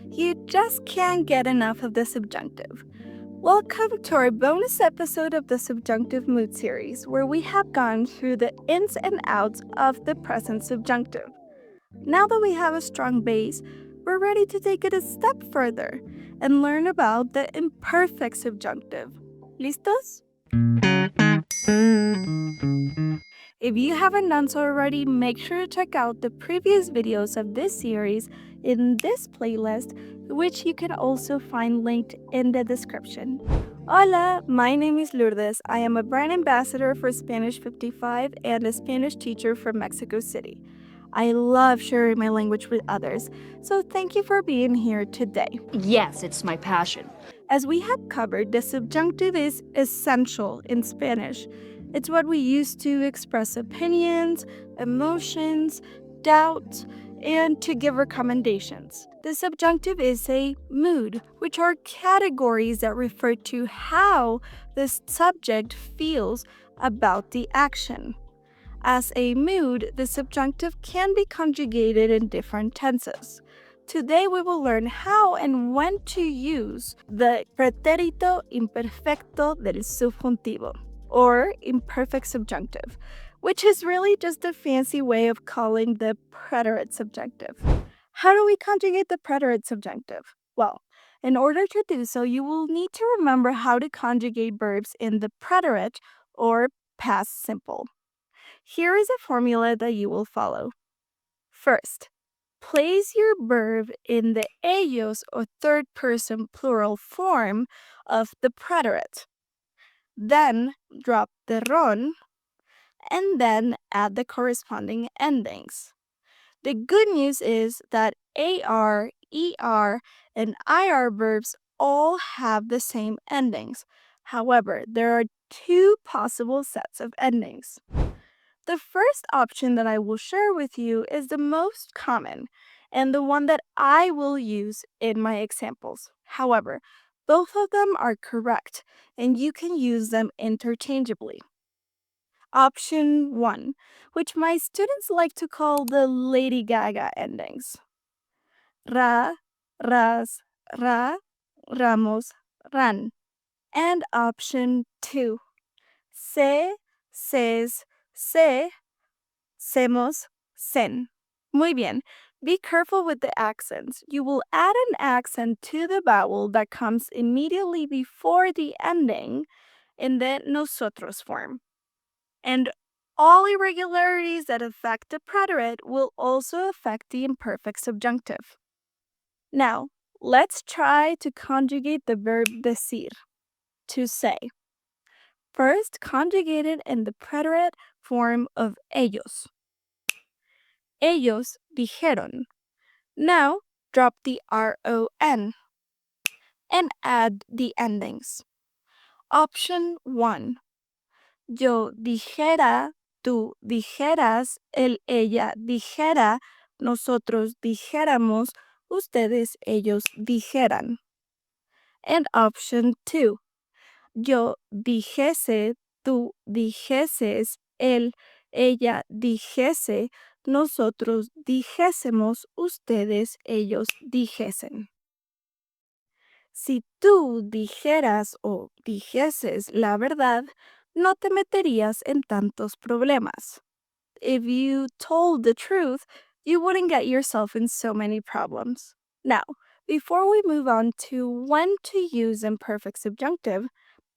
You just can't get enough of the subjunctive. Welcome to our bonus episode of the Subjunctive Mood series, where we have gone through the ins and outs of the present subjunctive. Now that we have a strong base, we're ready to take it a step further and learn about the imperfect subjunctive. ¿Listos? If you haven't done so already, make sure to check out the previous videos of this series in this playlist, which you can also find linked in the description. Hola, my name is Lourdes. I am a brand ambassador for Spanish55 and a Spanish teacher from Mexico City. I love sharing my language with others, so thank you for being here today. Yes, it's my passion. As we have covered, the subjunctive is essential in Spanish. It's what we use to express opinions, emotions, doubt, and to give recommendations. The subjunctive is a mood, which are categories that refer to how the subject feels about the action. As a mood, the subjunctive can be conjugated in different tenses. Today we will learn how and when to use the pretérito imperfecto del subjuntivo, or imperfect subjunctive, which is really just a fancy way of calling the preterite subjunctive. How do we conjugate the preterite subjunctive? Well, in order to do so, you will need to remember how to conjugate verbs in the preterite or past simple. Here is a formula that you will follow. First, place your verb in the ellos or third person plural form of the preterite. Then drop the ron and then add the corresponding endings. The good news is that AR, ER, and IR verbs all have the same endings. However, there are two possible sets of endings. The first option that I will share with you is the most common and the one that I will use in my examples. However, both of them are correct and you can use them interchangeably. Option 1, which my students like to call the Lady Gaga endings. Ra, ras, ra, ramos, ran. And option 2, se, ses, se, semos, sen. Muy bien. Be careful with the accents. You will add an accent to the vowel that comes immediately before the ending in the nosotros form. And all irregularities that affect the preterite will also affect the imperfect subjunctive. Now, let's try to conjugate the verb decir, to say. First, conjugate it in the preterite form of ellos. Ellos dijeron. Now, drop the RON and add the endings. Option 1. Yo dijera, tú dijeras, él, ella dijera, nosotros dijéramos, ustedes, ellos dijeran. And option 2. Yo dijese, tú dijeses, él, ella dijese, nosotros dijésemos, ustedes, ellos dijesen. Si tú dijeras o dijeses la verdad, no te meterías en tantos problemas. If you told the truth, you wouldn't get yourself in so many problems. Now, before we move on to when to use imperfect subjunctive,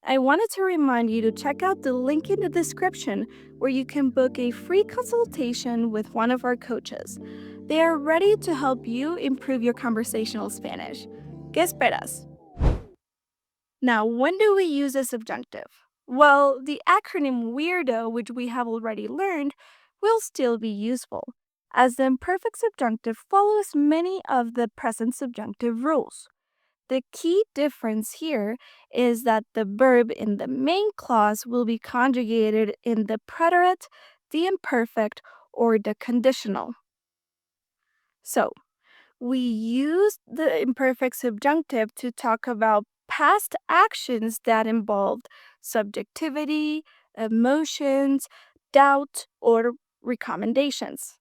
I wanted to remind you to check out the link in the description where you can book a free consultation with one of our coaches. They are ready to help you improve your conversational Spanish. ¿Qué esperas? Now, when do we use a subjunctive? Well, the acronym WEIRDO, which we have already learned, will still be useful, as the imperfect subjunctive follows many of the present subjunctive rules. The key difference here is that the verb in the main clause will be conjugated in the preterite, the imperfect, or the conditional. So, we use the imperfect subjunctive to talk about past actions that involved subjectivity, emotions, doubt, or recommendations.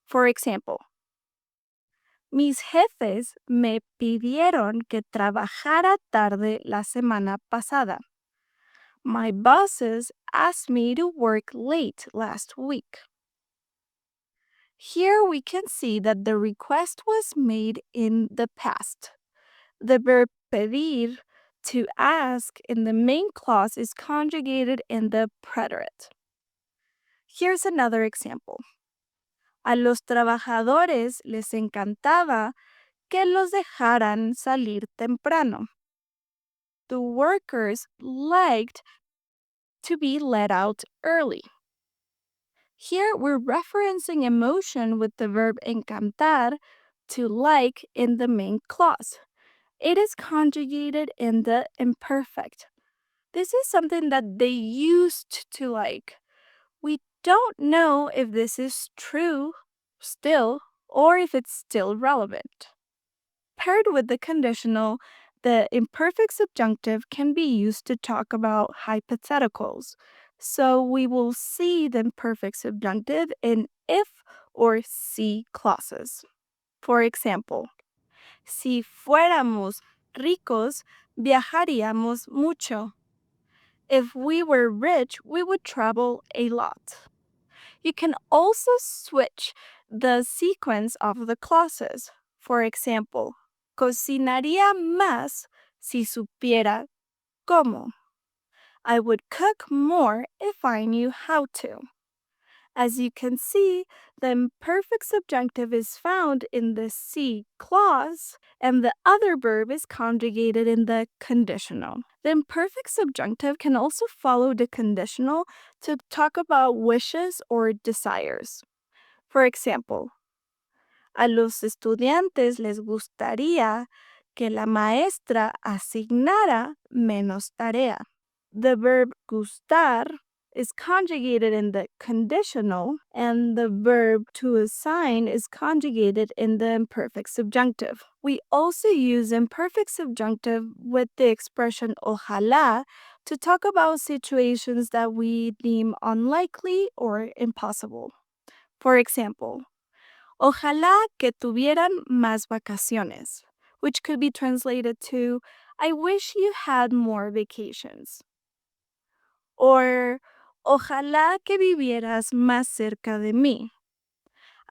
For example, Mis jefes me pidieron que trabajara tarde la semana pasada. My bosses asked me to work late last week. Here we can see that the request was made in the past. The verb pedir, to ask, in the main clause is conjugated in the preterite. Here's another example. A los trabajadores les encantaba que los dejaran salir temprano. The workers liked to be let out early. Here we're referencing emotion with the verb encantar, to like, in the main clause. It is conjugated in the imperfect. This is something that they used to like. We don't know if this is true still or if it's still relevant. Paired with the conditional, the imperfect subjunctive can be used to talk about hypotheticals. So we will see the imperfect subjunctive in if or si clauses. For example, si fuéramos ricos, viajaríamos mucho. If we were rich, we would travel a lot. You can also switch the sequence of the clauses. For example, cocinaría más si supiera cómo. I would cook more if I knew how to. As you can see, the imperfect subjunctive is found in the si clause, and the other verb is conjugated in the conditional. The imperfect subjunctive can also follow the conditional to talk about wishes or desires. For example, a los estudiantes les gustaría que la maestra asignara menos tarea. The verb gustar is conjugated in the conditional, and the verb to assign is conjugated in the imperfect subjunctive. We also use imperfect subjunctive with the expression ojalá to talk about situations that we deem unlikely or impossible. For example, ojalá que tuvieran más vacaciones, which could be translated to, I wish you had more vacations. Or, ojalá que vivieras más cerca de mí.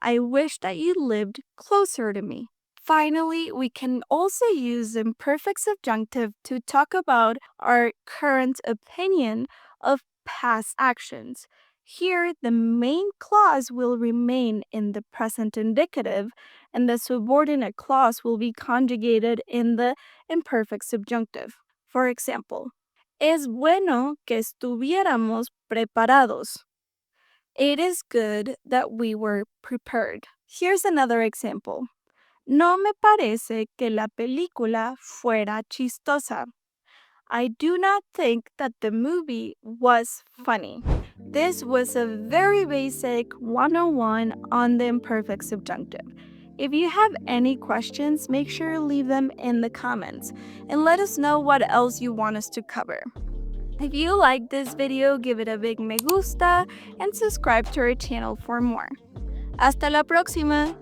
I wish that you lived closer to me. Finally, we can also use imperfect subjunctive to talk about our current opinion of past actions. Here, the main clause will remain in the present indicative, and the subordinate clause will be conjugated in the imperfect subjunctive. For example, es bueno que estuviéramos preparados. It is good that we were prepared. Here's another example. No me parece que la película fuera chistosa. I do not think that the movie was funny. This was a very basic 101 on the imperfect subjunctive. If you have any questions, make sure to leave them in the comments and let us know what else you want us to cover. If you liked this video, give it a big me gusta and subscribe to our channel for more. Hasta la próxima!